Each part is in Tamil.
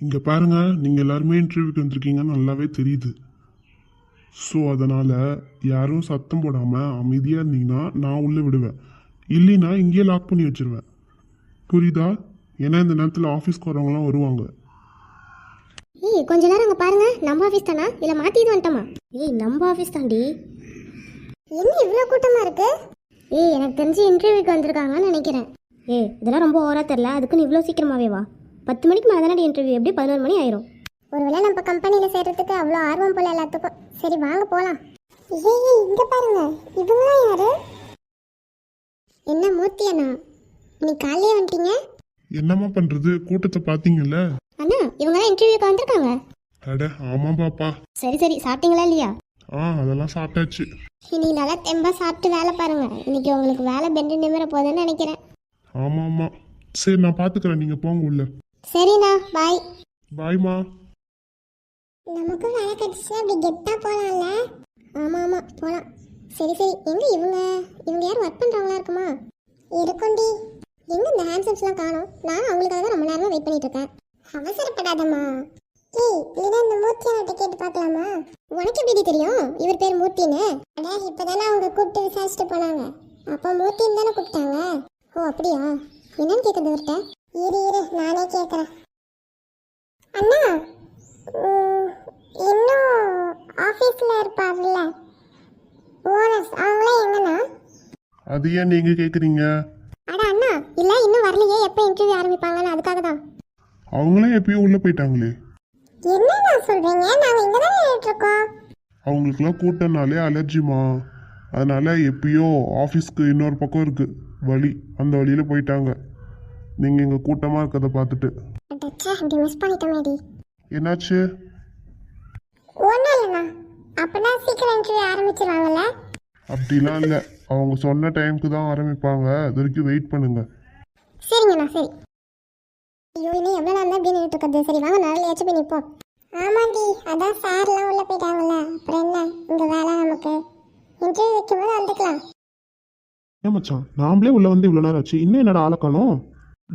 இங்கே பாருங்க, நீங்கள் எல்லாருமே இன்டர்வியூக்கு வந்திருக்கீங்கன்னு நல்லாவே தெரியுது. ஸோ அதனால் யாரும் சத்தம் போடாமல் அமைதியாக இருந்தீங்கன்னா நான் உள்ளே விடுவேன். இல்லைன்னா இங்கேயே லாக் பண்ணி வச்சிருவேன். புரியுதா? ஏன்னா இந்த நேரத்தில் ஆஃபீஸ்க்கு வரவங்களாம் வருவாங்க. ஏய் கொஞ்ச நேரம் அங்கே பாருங்க, நம்ம ஆஃபீஸ் தானா இல்லை மாற்றிட்டு வந்துட்டோமா? ஏய் நம்ம ஆஃபீஸ் தாண்டி. என்ன இவ்வளோ கூட்டமாக இருக்கு? ஏய் எனக்கு தெரிஞ்சு இன்டர்வியூக்கு வந்திருக்காங்கன்னு நினைக்கிறேன். ஏய் இதெல்லாம் ரொம்ப ஓவராக தெரில, அதுக்குன்னு இவ்வளோ சீக்கிரமாகவே வா. 10 மணிக்கு மேலே தானே இன்டர்வியூ, எப்படி 11 மணி ஆயிரும். ஒருவேளை நம்ம கம்பெனியில் சேர்றதுக்கு அவ்வளோ ஆர்வம் போல எல்லாத்துக்கும். சரி வாங்க போகலாம். ஏய் இங்கே பாருங்க, இவங்களாம் யாரு? என்ன மூர்த்தி அண்ணா, இன்னைக்கு காலையே வந்துட்டீங்க? என்னம்மா பண்ணுறது, கூட்டத்தை பார்த்தீங்கல்ல? அண்ணா இவங்களாம் இன்டர்வியூக்கு வந்திருக்காங்க. அட ஆமாம் பாப்பா. சரி சரி சாப்பிட்டீங்களா இல்லையா? அதெல்லாம் சாப்பிட்டாச்சு. இன்னைக்கு நல்லா தெம்பா சாப்பிட்டு வேலை பாருங்க. இன்னைக்கு உங்களுக்கு வேலை பெண்டு நிமிர போகுதுன்னு நினைக்கிறேன். ஆமாம் ஆமாம். சரி நான் பார்த்துக்கிறேன், நீங்கள் போங்க உள்ள. சரிண்ணா பாய். பாய்மா. நமக்கும் வேலை கிடைச்சிச்சுன்னா அப்படி கெத்தா போகலாம்ல? ஆமாம் ஆமாம் போகலாம். சரி சரி எங்க இவங்க யாரும் ஒர்க் பண்ணுறவங்களா இருக்குமா? இருக்கும்டி. எங்க இந்த ஹேண்ட்ஸம்ஸ்லாம் காணோம். நான் அவங்களுக்காக தான் ரொம்ப நேரமாக வெயிட் பண்ணிட்டு இருக்கேன். அவசரப்படாதம்மா. ஏய் இல்லைன்னா இந்த மூர்த்தியாட்ட கேட்டு பார்க்கலாமா? உனக்கு எப்படி தெரியும் இவர் பேர் மூர்த்தின்னு? அடா இப்போதானே அவங்க கூப்பிட்டு விசாரிச்சுட்டு போனாங்க. அப்போ மூர்த்தின்னு தானே கூப்பிட்டாங்க. ஓ அப்படியா? என்னன்னு கேட்குறது இவர்கிட்ட? இரு நானே கேட்குறேன். அண்ணா இன்னும் ஆஃபீஸில் இருப்பார்ல ஓனர்ஸ், அவங்களாம் எங்கண்ணா? அது ஏன் நீங்கள் கேட்குறீங்க? அட அண்ணா இல்லை இன்னும் வரலையே, எப்போ இன்டர்வியூ ஆரம்பிப்பாங்கன்னு அதுக்காக தான். அவங்களே எப்பயும் உள்ளே போயிட்டாங்களே. என்னண்ணா சொல்கிறீங்க? நாங்கள் இங்கே தான் இருக்கோம். அவங்களுக்குலாம் கூட்டம்னாலே அலர்ஜிமா. அதனால எப்பயோ ஆஃபீஸ்க்கு இன்னொரு பக்கம் இருக்குது வழி, அந்த வழியில் போயிட்டாங்க. நீங்கள் இங்கே கூட்டமாக இருக்கிறத பார்த்துட்டு. அடச்சே அப்படி மிஸ் பண்ணிட்டோமேடி. என்னாச்சு? ஒன்றும் இல்லைண்ணா. அப்படின்னா சீக்கிரம் இன்டர்வியூ ஆரம்பிச்சிருவாங்கல்ல? அப்படிலாம் இல்லை, அவங்க சொன்ன டைமுக்கு தான் ஆரம்பிப்பாங்க. அது வரைக்கும் வெயிட் பண்ணுங்க. சரிங்கண்ணா சரி. ஐயோ இன்னும் எவ்வளோ நாள் தான் அப்படி நின்றுட்டு இருக்கிறது. சரி வாங்க நாளையாச்சும் போய் நிற்போம். ஆமாண்டி அதான் சார்லாம் உள்ளே போயிட்டாங்கல்ல, அப்புறம் என்ன இந்த வேலை நமக்கு. இன்டர்வியூ வைக்கும்போது வந்துக்கலாம். ஏன் மச்சான், நாமளே உள்ள வந்து இவ்வளோ நேரம் ஆச்சு, இன்னும் என்னடா ஆளை காணோம்?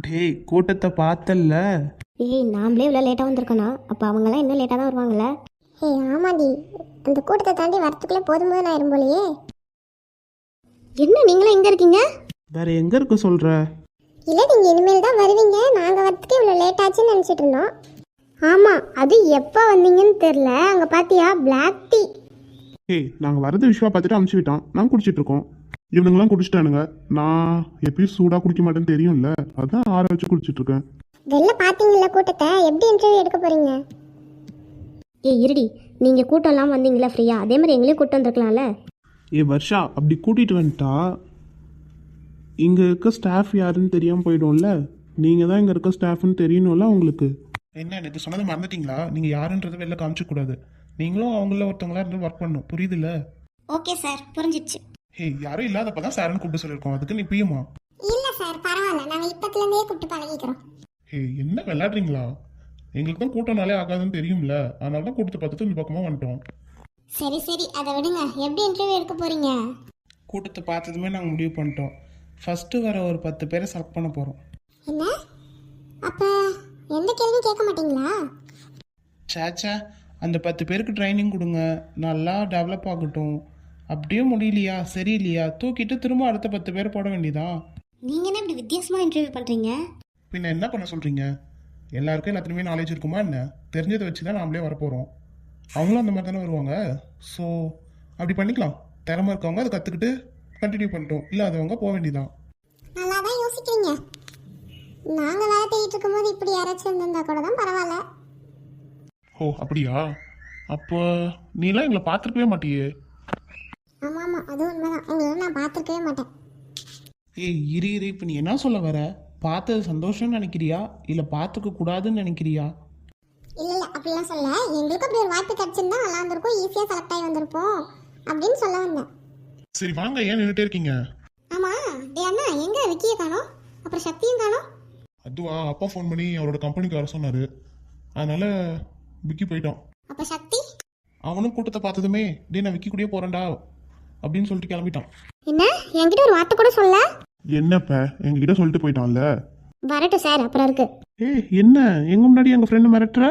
டேய் கூட்டத்தை பார்த்தல்ல? ஏய் நாமளே இவ்வளோ லேட்டாக வந்திருக்கோண்ணா, அப்போ அவங்களாம் இன்னும் லேட்டாக தான் வருவாங்கல்ல? ஏய் ஆமாண்டி, அந்த கூட்டத்தை தாண்டி வரத்துக்குள்ளே போதும்போது நான் போலையே. என்ன நீங்களும் எங்கே இருக்கீங்க? வேற எங்க இருக்க சொல்ற? இல்லை நீங்கள் இனிமேல் தான் வருவீங்க, நாங்கள் வரத்துக்கு இவ்வளோ லேட் ஆச்சுன்னு நினச்சிட்டு இருந்தோம். ஆமாம் அது எப்போ வந்தீங்கன்னு தெரில. அங்கே பார்த்தியா பிளாக் டீ? ஏய் நாங்கள் வரது விஷயமா பார்த்துட்டு அமுச்சு விட்டான், நாங்கள் குடிச்சிட்டு இருக்கோம். இவனுங்களாம் குடிச்சிட்டானுங்க. நான் எப்பயும் சூடாக குடிக்க மாட்டேன்னு தெரியும்ல, அதான் ஆற வச்சு குடிச்சிட்டு இருக்கேன். வெளில பார்த்தீங்களா கூட்டத்தை? எப்படி இன்டர்வியூ எடுக்க போகிறீங்க? ஏய் இருடி, நீங்கள் கூட்டம் இல்லாமல் வந்தீங்களா ஃப்ரீயா, அதே மாதிரி எங்களையும் கூட்டம் வந்துருக்கலாம்ல? வர்ஷா அப்படி கூட்டிட்டு வந்துட்டா இங்க இருக்க ஸ்டாஃப் யாருன்னு தெரியாம போயிடும்ல. நீங்க தான் இங்க இருக்க ஸ்டாஃப்னு தெரியணும்ல உங்களுக்கு. என்ன இது சொன்னதை மறந்துட்டீங்களா? நீங்கள் யாருன்றதை வெளில காமிச்சக்கூடாது. நீங்களும் அவங்கள ஒருத்தவங்களா இருந்து ஒர்க் பண்ணணும், புரியுதுல்ல? Okay sir புரிஞ்சிடுச்சு. ஹே யாரும் இல்லாதப்ப தான் சார்னு கூப்பிட்டு சொல்லியிருக்கோம், அதுக்கு நீ பியுமா? இல்லை சார் பரவாயில்ல, நாங்கள் இப்போத்துலேருந்தே கூப்பிட்டு பழகிக்கிறோம். ஹே என்ன விளையாடுறீங்களா? எங்களுக்கு தான் கூட்டம்னாலே ஆகாதுன்னு தெரியும்ல, அதனால தான் கூட்டத்தை பார்த்துட்டு இந்த பக்கமாக வந்துட்டோம். சரி சரி அதை விடுங்க, எப்படி இன்டர்வியூ எடுக்க போகிறீங்க? கூட்டத்தை பார்த்ததுமே நாங்கள் முடிவு பண்ணிட்டோம். ஃபர்ஸ்ட் வர ஒரு 10 பேரை செலக்ட் பண்ண போறோம். என்ன அப்போ எந்த கேள்வியும் கேட்க மாட்டீங்களா? சேச்சா அந்த 10 பேருக்கு ட்ரைனிங் கொடுங்க, நல்லா டெவலப் ஆகட்டும். அப்படியே முடியலையா சரியில்லையா தூக்கிட்டு திரும்ப அடுத்த 10 பேர் போட வேண்டியதான். நீங்கள் என்ன இப்படி வித்தியாசமாக இன்டர்வியூ பண்ணுறீங்க? பின்ன என்ன பண்ண சொல்கிறீங்க? எல்லாருக்கும் எல்லாத்துலேயுமே நாலேஜ் இருக்குமா என்ன? தெரிஞ்சதை வச்சு தான் நாமளே வரப்போகிறோம். அவங்களும் அந்த மாதிரி தானே வருவாங்க. ஸோ அப்படி பண்ணிக்கலாம். திறமை இருக்கவங்க அதை கற்றுக்கிட்டு கண்டினியூ பண்ணிட்டோம், இல்லாதவங்க போக வேண்டியதான். நல்லா தான் யோசிக்கிறீங்க. நாங்கள் வேலை தேடிட்டு இருக்கும்போது இப்படி யாராச்சும் இருந்திருந்தா கூட தான் பரவாயில்ல. ஓ அப்படியா? அப்போ நீலாம் எங்களை பார்த்துருக்கவே மாட்டியே. ஆமாம் ஆமாம் அதுவும் உண்மைதான், உங்களை நான் பார்த்துருக்கவே மாட்டேன். இரு இப்போ நீ என்ன சொல்ல வர? பார்த்தது சந்தோஷம்னு நினைக்கிறியா இல்லை பார்த்துக்க கூடாதுன்னு நினைக்கிறியா? இல்லை இல்லை அப்படிலாம் சொல்ல, எங்களுக்கும் அப்படி ஒரு வாய்ப்பு கிடச்சிருந்தா நல்லா இருந்திருக்கும், ஈஸியாக செலக்ட் ஆகி வந்திருப்போம் அப்படின்னு சொல்ல வந்தேன். சரி வாங்க, ஏன் நின்றுட்டே இருக்கீங்க? ஆமாம் டே அண்ணா எங்கே விக்கியை காணோம், அப்புறம் சக்தியும் காணோம். அதுவா, அப்பா ஃபோன் பண்ணி அவரோட கம்பெனிக்கு வர சொன்னார், அதனால விக்கி போயிட்டான். அப்போ சக்தி? அவனும் கூட்டத்தை பார்த்ததுமே டே நான் விக்கி கூடயே போகிறேன்டா அப்படின்னு சொல்லிட்டு கிளம்பிட்டான். என்ன என்கிட்ட ஒரு வார்த்தை கூட சொல்ல? என்னப்ப எங்ககிட்ட சொல்லிட்டு போயிட்டான்ல. வரட்டும் சார் அப்புறம் இருக்கு. ஏய் என்ன எங்க முன்னாடி எங்க ஃப்ரெண்டு மிரட்டுற?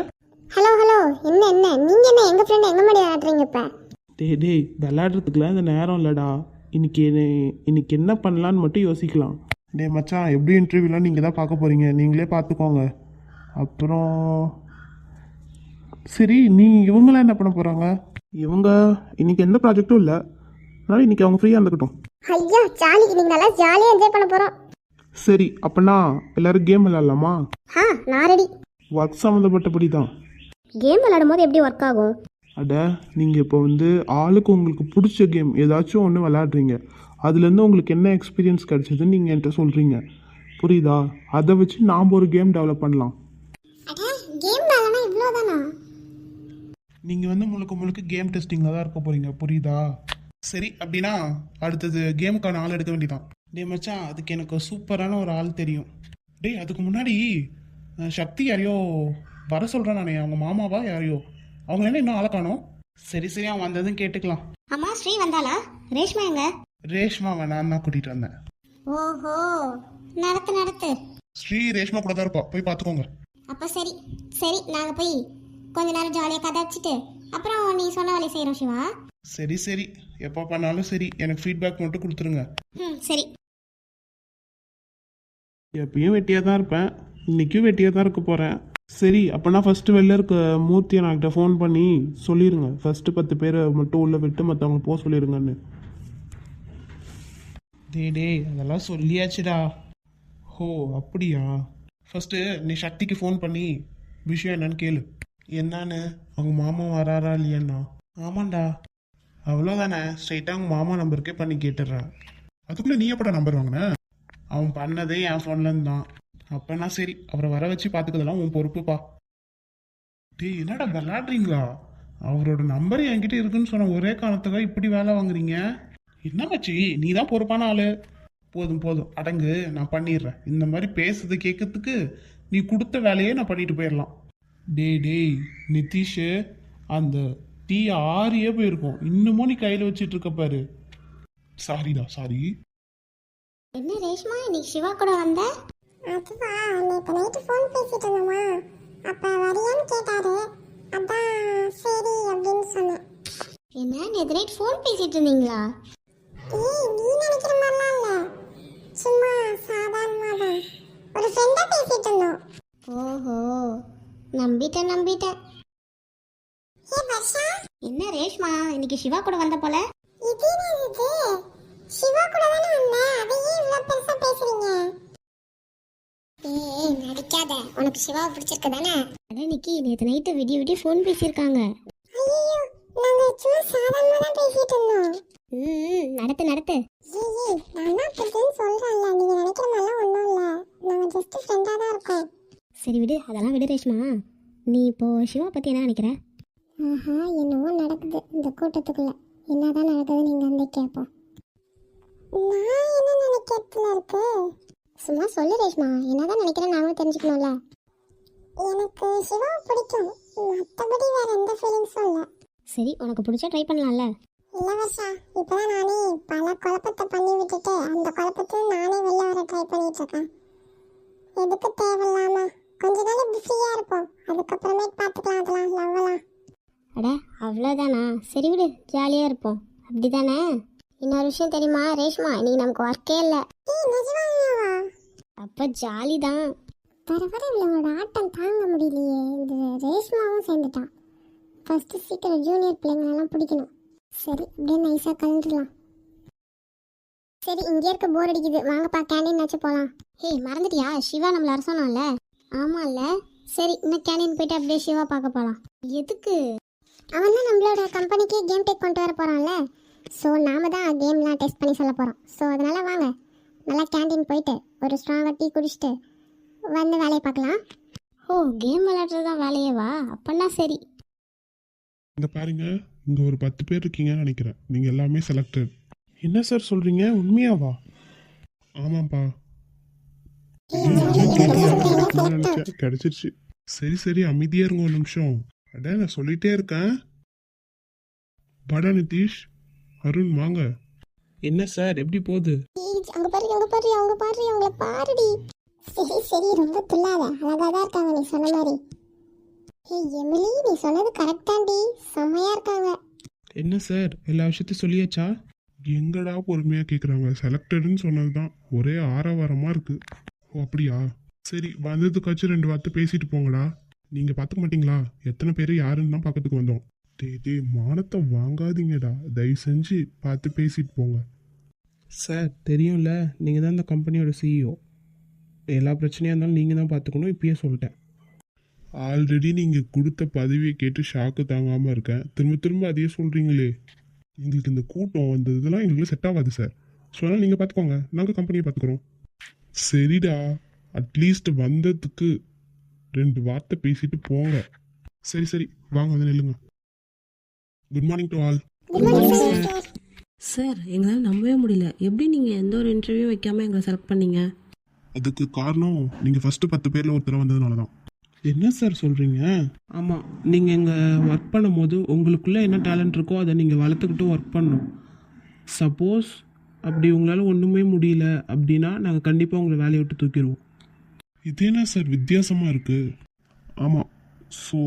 ஹலோ ஹலோ, என்ன என்ன நீங்க என்ன எங்க ஃப்ரெண்ட் எங்க முன்னாடி ஆடுறீங்க இப்ப? டேய் விளையாடுறதுக்குலாம் இந்த நேரம் இல்லைடா. இன்னைக்கு என்ன பண்ணலான்னு மட்டும் யோசிக்கலாம். டேய் மச்சான், எப்படி இன்டர்வியூலாம் நீங்கள் தான் பார்க்க போகிறீங்க, நீங்களே பார்த்துக்கோங்க. அப்புறம் சரி, இவங்களாம் என்ன பண்ண போகிறாங்க? இவங்க இன்னைக்கு எந்த ப்ராஜெக்டும் இல்லை, அதனால் இன்னைக்கு அவங்க ஃப்ரீயாக இருந்துக்கட்டும். ஐயோ ஜாலி, இன்னைக்கு நல்லா ஜாலியா என்ஜாய் பண்ண போறோம். சரி, அப்போனா எல்லோரும் கேம் விளையாடலாமா? நான் ரெடி. ஒர்க் சம்மந்தப்பட்டபடி தான். கேம் விளையாடும் போது எப்படி ஒர்க் ஆகும்? அட நீங்கள் இப்போ ஆளுக்கு உங்களுக்கு பிடிச்ச கேம் ஏதாச்சும் ஒன்று விளையாடுறீங்க, அதுலேருந்து உங்களுக்கு என்ன எக்ஸ்பீரியன்ஸ் கிடைச்சதுன்னு நீங்கள் என்கிட்ட சொல்கிறீங்க, புரியுதா? அதை வச்சு நாம் ஒரு கேம் டெவலப் பண்ணலாம். கேம் விளையாடனா இவ்வளோதானா? நீங்கள் முழுக்க கேம் டெஸ்டிங்கில் தான் இருக்க போகிறீங்க, புரியுதா? சரி, அப்படின்னா அடுத்தது கேமுக்கான ஆள் எடுக்க வேண்டியதான். டே மச்சான், அதுக்கு எனக்கு சூப்பரான ஒரு ஆள் தெரியும். டேய் அதுக்கு முன்னாடி சக்தி யாரையோ வர சொல்கிறேன் நானே, அவங்க மாமாவா யாரையோ, அவங்க என்ன இன்னும் ஆளை காணோம். சரி அவன் வந்ததும் கேட்டுக்கலாம். அம்மா ஸ்ரீ வந்தாளா? ரேஷ்மா எங்க? ரேஷ்மாவை நான் தான் கூட்டிகிட்டு வந்தேன். ஓஹோ, நடத்து. ஸ்ரீ ரேஷ்மா கூட தான் இருப்பா, போய் பார்த்துக்கோங்க. அப்ப சரி நாங்க போய் கொஞ்ச நேரம் ஜாலியா கதை அடிச்சிட்டு அப்புறம் நீ சொன்ன வேலையை செய்யறோம் சிவா. சரி, எப்போ பண்ணாலும் சரி, எனக்கு ஃபீட்பேக் மட்டும் கொடுத்துருங்க. சரி. எப்பயும் வெட்டியாக தான் இருப்பேன், இன்றைக்கும் வெட்டியாக தான் இருக்க போகிறேன். சரி, அப்போனா ஃபஸ்ட்டு வெளில இருக்க மூர்த்தியை நான்கிட்ட ஃபோன் பண்ணி சொல்லிடுங்க, ஃபஸ்ட்டு 10 பேரை மட்டும் உள்ளே விட்டு மற்றவங்க போக சொல்லிடுங்கன்னு. டேய் அதெல்லாம் சொல்லியாச்சுடா. ஹோ அப்படியா? ஃபஸ்ட்டு நீ சக்திக்கு ஃபோன் பண்ணி விஷயம் என்னன்னு கேளு. என்னான்னு, அவங்க மாமா வராரா இல்லையாண்ணா? ஆமாண்டா. அவ்வளோதானே, ஸ்ட்ரைட்டாக அவங்க மாமா நம்பருக்கே பண்ணி கேட்டுடுறேன். அதுக்குள்ளே நீ எப்படா நம்பர் வாங்கின? அவன் பண்ணதே என் ஃபோன்லேருந்து தான். அப்போனா சரி, அவரை வர வச்சு பார்த்துக்கிறதெல்லாம் உன் பொறுப்புப்பா. டேய் என்னடா விளாடுறீங்களா? அவரோட நம்பர் என்கிட்ட இருக்குன்னு சொன்ன ஒரே காரணத்துக்காக இப்படி வேலை வாங்குறீங்க? என்ன மச்சி, நீ தான் பொறுப்பான ஆளு. போதும் அடங்கு, நான் பண்ணிடுறேன். இந்த மாதிரி பேசுறது கேட்கறதுக்கு நீ கொடுத்த வேலையே நான் பண்ணிட்டு போயிடலாம். டேய் நிதிஷ், அந்த டீ ஆறியே போயிருக்கும், இன்னமும் நீ கையில் வச்சிட்டு இருக்க பாரு. சாரி. என்ன ரேஷ்மா, இன்னைக்கு சிவா கூட வந்த? அதுவா, நேற்று நைட்டு ஃபோன் பேசிட்டு இருந்தோமா, அப்ப வரியான்னு கேட்டாரு, அதான் சரி அப்படின்னு சொன்னேன். என்ன நேற்று நைட் ஃபோன் பேசிட்டு இருந்தீங்களா? ஏய் நீ நினைக்கிற மாதிரிலாம் இல்ல, சும்மா சாதாரணமா தான் ஒரு ஃப்ரெண்டா பேசிட்டு இருந்தோம். ஓஹோ, நம்பிட்டேன். ஏ வர்ஷா, என்ன ரேஷ்மா இன்னைக்கு சிவா கூட வந்த போல? இது சிவா கூட தானே வந்தேன், அதையே இவ்வளவு பெருசா பேசுறீங்க? ஏய் நடிக்காத, உனக்கு சிவாவை பிடிச்சிருக்கு தானே? அட நிக்கி, நேத்து நைட்டு விடிய ஃபோன் பேசியிருக்காங்க. ஐயோ, நாங்க சும்மா சாதாரணமா தான் பேசிட்டு இருந்தோம். நடத்து. ஏய் நான் தான் அப்படின்னு சொல்றேன்ல, நீங்க நினைக்கிற மாதிரிலாம் ஒண்ணும் இல்ல, நாங்க ஜஸ்ட் ஃப்ரெண்டா தான் இருக்கோம். சரி விடு, அதெல்லாம் விடு ரேஷ்மா. நீ இப்போ சிவா பத்தி என்ன நினைக்கிற? என்னவோ நடக்குது இந்த கூட்டத்துக்குள்ள, என்னதான் நடக்குதுன்னு நீங்க வந்து கேட்போம். நான் என்ன நினைக்கிறதுல இருக்கு? சும்மா சொல்லு ரேஷ்மா, என்னதான் நினைக்கிறேன் நாங்களும் தெரிஞ்சுக்கணும்ல. எனக்கு சிவா பிடிக்கும், மற்றபடி வேற எந்த ஃபீலிங்ஸும் இல்லை. சரி, உனக்கு பிடிச்சா ட்ரை பண்ணலாம்ல. இல்லை வர்ஷா, இப்போதான் நானே பல குழப்பத்தை பண்ணி விட்டுட்டு அந்த குழப்பத்தை நானே வெளில வர ட்ரை பண்ணிட்டு இருக்கேன். எதுக்கு தேவையில்லாம கொஞ்ச நாள் இப்படி ஃப்ரீயா இருப்போம், அதுக்கப்புறமேட்டு பார்த்துக்கலாம் அதெல்லாம் லவ்வலாம். அட அவ்வளோதானா? சரி விடு, ஜாலியாக இருப்போம், அப்படிதானே? இன்னொரு விஷயம் தெரியுமா ரேஷ்மா, இன்னைக்கு நமக்கு ஒர்க்கே இல்லை. அப்போ ஜாலி தான். வர இவங்களோட ஆட்டம் தாங்க முடியலையே. இந்த ரேஷ்மாவும் சேர்ந்துட்டான். ஃபர்ஸ்ட் சீக்கிரம் ஜூனியர் பிள்ளைங்களெல்லாம் பிடிக்கணும். சரி, அப்படியே நைஸாக கலந்துடலாம். சரி, இங்கே இருக்க போர் அடிக்குது, வாங்கப்பா கேண்டீன் போகலாம். ஏய் மறந்துட்டியா, சிவா நம்மள வர சொன்னான்ல? ஆமாம்ல. சரி, இன்னும் கேண்டீன் போயிட்டு அப்படியே சிவா பார்க்க போகலாம். எதுக்கு? அவன் தான் நம்மளோட கம்பெனிக்கு கேம் டேக் கொண்டு வர போகிறான்ல, ஸோ நாம தான் கேம்லாம் டெஸ்ட் பண்ணி சொல்ல போகிறோம். ஸோ அதனால் வாங்க, நல்லா கேண்டீன் போயிட்டு ஒரு ஸ்ட்ராங்காக டீ குடிச்சிட்டு வந்து வேலையை பார்க்கலாம். ஓ, கேம் விளையாடுறது தான் வேலையேவா? அப்படின்னா சரி. இந்த பாருங்க, இங்க ஒரு 10 பேர் இருக்கீங்கன்னு நினைக்கிறேன், நீங்க எல்லாமே செலக்டட். என்ன சார் சொல்கிறீங்க, உண்மையாவா? ஆமாப்பா, நினைச்சேன் கிடைச்சிருச்சு. சரி அமைதியா இருங்க ஒரு நிமிஷம். அட நான் சொல்லிட்டே இருக்கேன். படா நிதிஷ், அருண் வாங்க. என்ன சார், எப்படி போகுது? அங்க பாரு அவங்கள பாருடி. சரி சரி ரொம்ப துள்ளாத, அழகா தான் இருக்காங்க நீ சொன்ன மாதிரி. ஏய் எமிலி, நீ சொன்னது கரெக்டாண்டி, செம்மையா இருக்காங்க. என்ன சார் எல்லா விஷயத்தையும் சொல்லியாச்சா? எங்கடா பொறுமையாக கேட்குறாங்க, செலக்டடுன்னு சொன்னது தான் ஒரே ஆரவாரமாக இருக்கு. ஓ அப்படியா, சரி வந்ததுக்காச்சும் 2 வார்த்தை பேசிட்டு போங்கடா. நீங்கள் பார்த்துக்க மாட்டீங்களா? எத்தனை பேர் யாருன்னு தான் பார்க்கறதுக்கு வந்தோம். டே மானத்தை வாங்காதீங்கடா, தயவு செஞ்சு பார்த்து பேசிட்டு போங்க. சார் தெரியும்ல, நீங்கள் தான் இந்த கம்பெனியோட சிஇஓ. எல்லா பிரச்சனையாக இருந்தாலும் நீங்கள் தான் பார்த்துக்கணும், இப்பயே சொல்லிட்டேன். ஆல்ரெடி நீங்கள் கொடுத்த பதவியை கேட்டு ஷாக்கு தாங்காமல் இருக்கேன். திரும்ப திரும்ப அதையே சொல்கிறீங்களே. எங்களுக்கு இந்த கூட்டம் வந்தது இதெல்லாம் எங்களுக்கு செட் ஆகாது சார். ஸோ அதனால் நீங்கள் பார்த்துக்கோங்க, நாங்கள் கம்பெனியை பார்த்துக்குறோம். சரிடா, அட்லீஸ்ட் வந்ததுக்கு 2 வார்த்தை பேசிட்டு போங்க. சரி சரி வாங்க வந்து நில்லுங்க. Good morning to all. Good morning sir. Sir எங்களால் நம்பவே முடியல, எப்படி நீங்கள் எந்த ஒரு இன்டர்வியூ வைக்காமல் எங்களை செலக்ட் பண்ணீங்க? அதுக்கு காரணம் நீங்கள் ஃபஸ்ட்டு 10 பேரில் ஒருத்தர் வந்ததுனால தான். என்ன சார் சொல்கிறீங்க? ஆமாம், நீங்கள் இங்கே ஒர்க் பண்ணும்போது உங்களுக்குள்ளே என்ன டேலண்ட் இருக்கோ அதை நீங்கள் வளர்த்துக்கிட்டு ஒர்க் பண்ணணும். சப்போஸ் அப்படி உங்களால் ஒன்றுமே முடியல அப்படின்னா நாங்கள் கண்டிப்பாக உங்களை வேலையை விட்டு தூக்கிடுவோம். இது என்ன சார் வித்தியாசமாக இருக்குது? ஆமாம், ஸோ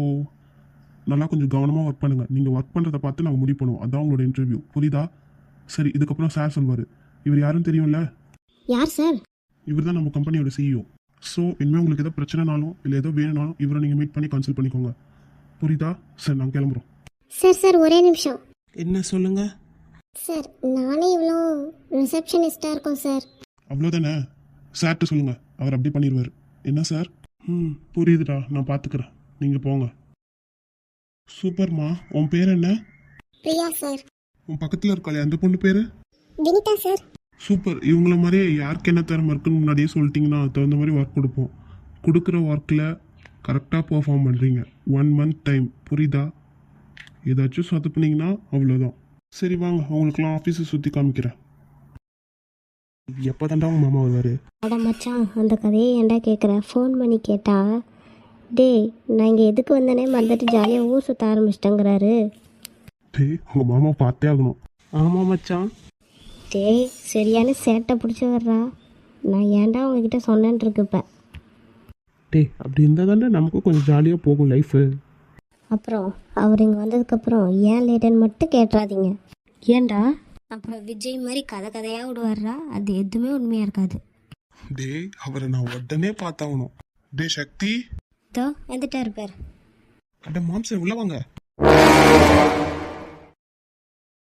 நல்லா கொஞ்சம் கவனமாக ஒர்க் பண்ணுங்கள். நீங்கள் ஒர்க் பண்ணுறதை பார்த்து நாங்கள் முடிவு பண்ணுவோம். அதான் உங்களோட இன்டர்வியூ, புரியுதா? சரி, இதுக்கப்புறம் சார் சொல்வார். இவர் யாருன்னு தெரியும்ல? யார் சார்? இவர் தான் நம்ம கம்பெனியோட சிஇஓ. ஸோ இனிமேல் உங்களுக்கு ஏதோ பிரச்சனைனாலும் இல்லை ஏதோ வேணும்னாலும் இவரை நீங்கள் மீட் பண்ணி கன்சல்ட் பண்ணிக்கோங்க, புரியுதா? சரி நாங்கள் கிளம்புறோம். சார் ஒரே நிமிஷம். என்ன சொல்லுங்கள்? சார் நானே இவ்வளோ ரிசப்ஷனிஸ்டாக இருக்கோம் சார். அவ்வளோதானே, சார்கிட்ட சொல்லுங்கள், அவர் அப்படி பண்ணிடுவார். என்ன சார்? புரியுதுடா, நான் பார்த்துக்கிறேன், நீங்கள் போங்க. சூப்பர்மா, உன் பேர் என்ன? பிரியா சார். உன் பக்கத்தில் இருக்காளே அந்த பொண்ணு பேர்? வினிதா சார். சூப்பர். இவங்கள மாதிரியே யாருக்கு என்ன திறமை இருக்குன்னு முன்னாடியே சொல்லிட்டீங்கன்னா அதுக்கு தகுந்த மாதிரி ஒர்க் கொடுப்போம். கொடுக்குற ஒர்க்கில் கரெக்டாக பெர்ஃபார்ம் பண்ணுறீங்க. 1 month டைம், புரியுதா? ஏதாச்சும் சொதப்புனீங்கன்னா அவ்வளோதான். சரி வாங்க, உங்களுக்குலாம் ஆஃபீஸை சுற்றி காமிக்கிறேன். எப்போ தாண்டா உங்கள் மாமா வருவார்? அட மச்சான், அந்த கதையை ஏன்டா கேட்குற? ஃபோன் பண்ணி கேட்டா, டேய் நான் இங்கே எதுக்கு வந்தேனே மறந்துட்டு ஜாலியாக ஊர் சுற்ற ஆரம்பிச்சிட்டேங்கிறாரு. டேய், உங்கள் மாமா பார்த்தே ஆகணும். ஆமாம் மச்சான். டேய் சரியான சேட்டை பிடிச்சி வர்றா. நான் ஏன்டா உங்ககிட்ட சொன்னேன்ட்டு இருக்கு இப்போ. டேய் அப்படி இருந்தால் தானே நமக்கும் கொஞ்சம் ஜாலியாக போகும் லைஃபு. அப்புறம் அவர் இங்கே வந்ததுக்கப்புறம் ஏன் லேட்டுன்னு மட்டும் கேட்டுறாதீங்க. ஏன்டா? அப்புறம் விஜய் மாதிரி கதையாக விடுவார்றா, அது எதுவுமே உண்மையாக இருக்காது. டேய், அவரை நான் உடனே பார்த்தாகணும். டே சக்தி. தோ வந்துட்டார் பேர். அட மாம்சம், உள்ள வாங்க.